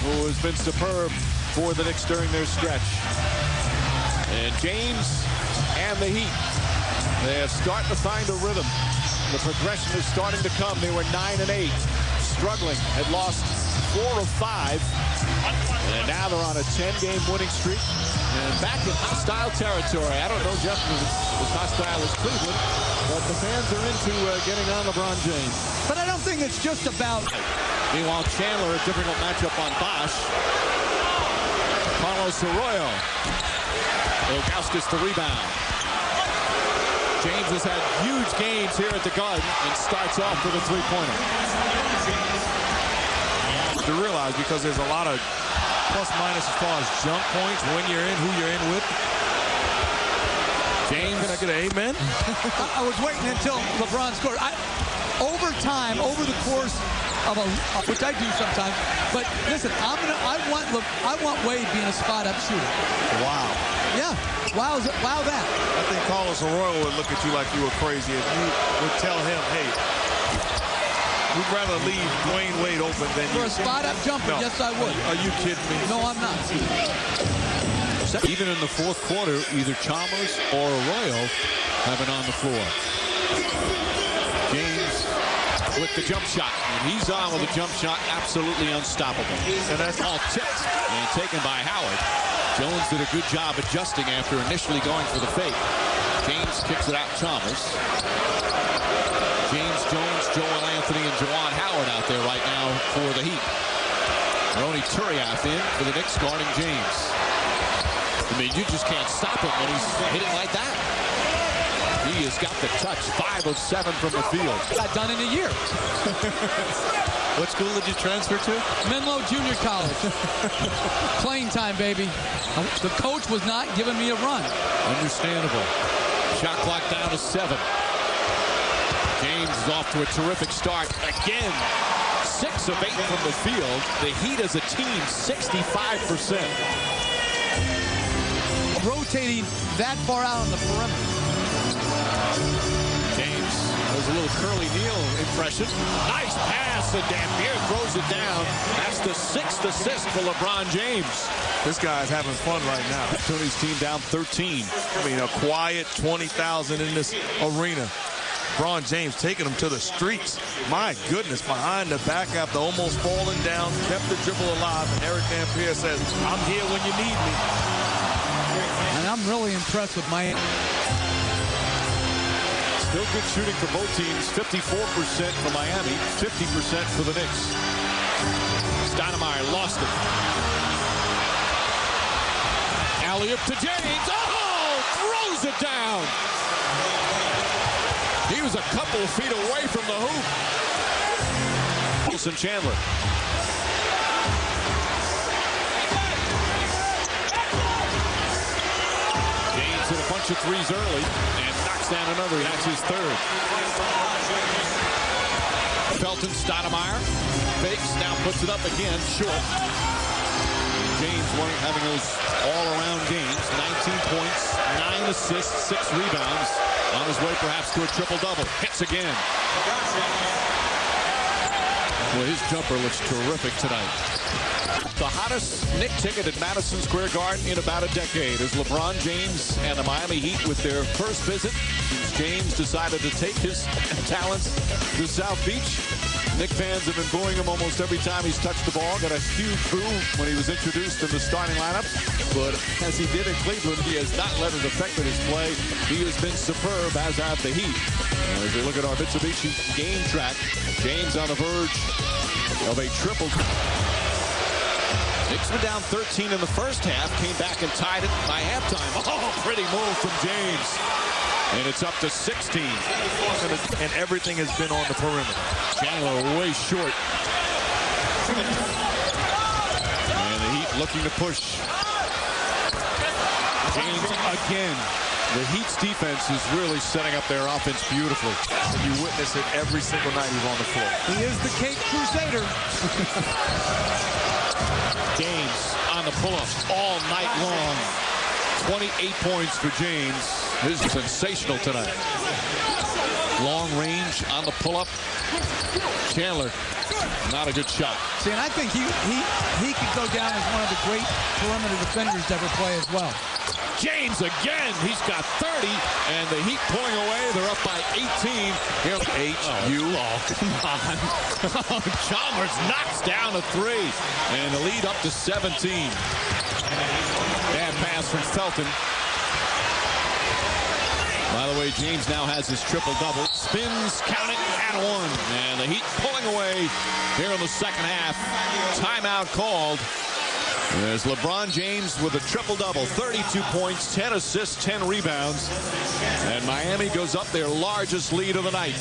who has been superb for the Knicks during their stretch. And James and the Heat, they are starting to find a rhythm. The progression is starting to come. They were 9-8, struggling, had lost 4 of 5, and now they're on a 10-game winning streak and back in hostile territory. I don't know, Jeff, if it's as hostile as Cleveland, but the fans are into getting on LeBron James. But I don't think it's just about... Meanwhile, Chandler, a difficult matchup on Bosch. Carlos Arroyo. Ilgauskas the rebound. James has had huge gains here at the Garden and starts off with a three-pointer. To realize, because there's a lot of plus-minus as far as jump points, when you're in, who you're in with. James, can I get an amen? I was waiting until LeBron scored. Over time, over the course of which I do sometimes. But listen, I want Wade being a spot-up shooter. Wow. Yeah. Wow that. I think Carlos Arroyo would look at you like you were crazy if you would tell him, hey, we'd rather leave Dwayne Wade open than for a spot-up jumper. No. Yes, I would. Are you kidding me? No, I'm not. Even in the fourth quarter, either Chalmers or Arroyo have been on the floor. James with the jump shot, and he's on with a jump shot, absolutely unstoppable. And that's all tipped and taken by Howard. Jones did a good job adjusting after initially going for the fake. James kicks it out Chalmers. James, Jones, Joel Anthony, and Juwan Howard out there right now for the Heat. Ronny Turiaf in for the Knicks guarding James. I mean, you just can't stop him when he's hitting like that. He has got the touch, 5 of 7 from the field. Got done in a year. What school did you transfer to? Menlo Junior College. Playing time, baby. The coach was not giving me a run. Understandable. Shot clock down to 7. James is off to a terrific start. Again, 6 of 8 from the field. The Heat as a team, 65%. Rotating that far out on the perimeter. James has a little Curly Neal impression. Nice pass, and Dampier throws it down. That's the 6th assist for LeBron James. This guy's having fun right now. Tony's team down 13. I mean, a quiet 20,000 in this arena. LeBron James taking him to the streets. My goodness, behind the back after almost falling down, kept the dribble alive, and Eric Dampier says, I'm here when you need me. And I'm really impressed with Miami. Still good shooting for both teams. 54% for Miami, 50% for the Knicks. Stoudemire lost it. Alley-oop to James. Oh! Throws it down. He was a couple of feet away from the hoop. Wilson Chandler. James hit a bunch of threes early and knocks down another. That's his third. Felton Stoudemire fakes, now puts it up again, short. James having those all-around games. 19 points, 9 assists, 6 rebounds. On his way perhaps to a triple-double. Hits again. Well, his jumper looks terrific tonight. The hottest Knick ticket at Madison Square Garden in about a decade is LeBron James and the Miami Heat with their first visit since James decided to take his talents to South Beach. Knick fans have been booing him almost every time he's touched the ball. Got a huge boo when he was introduced in the starting lineup. But as he did in Cleveland, he has not let it affect his play. He has been superb, as have the Heat. And as we look at our Mitsubishi game track, James on the verge of a triple. Knicks were down 13 in the first half, came back and tied it by halftime. Oh, pretty move from James. And it's up to 16. And everything has been on the perimeter. Chandler way short. And the Heat looking to push. James again. The Heat's defense is really setting up their offense beautifully. You witness it every single night he's on the floor. He is the Cape Crusader. James on the pull-up all night long. 28 points for James. This is sensational tonight. Long range on the pull-up. Chandler, not a good shot. See, and I think he could go down as one of the great perimeter defenders to ever play as well. James again. He's got 30, and the Heat pulling away. They're up by 18. Here, come on. Chalmers knocks down a 3, and the lead up to 17. Bad pass from Felton. By the way, James now has his triple-double. Spins, count it, and 1. And the Heat pulling away here in the second half. Timeout called. There's LeBron James with a triple-double, 32 points, 10 assists, 10 rebounds. And Miami goes up their largest lead of the night.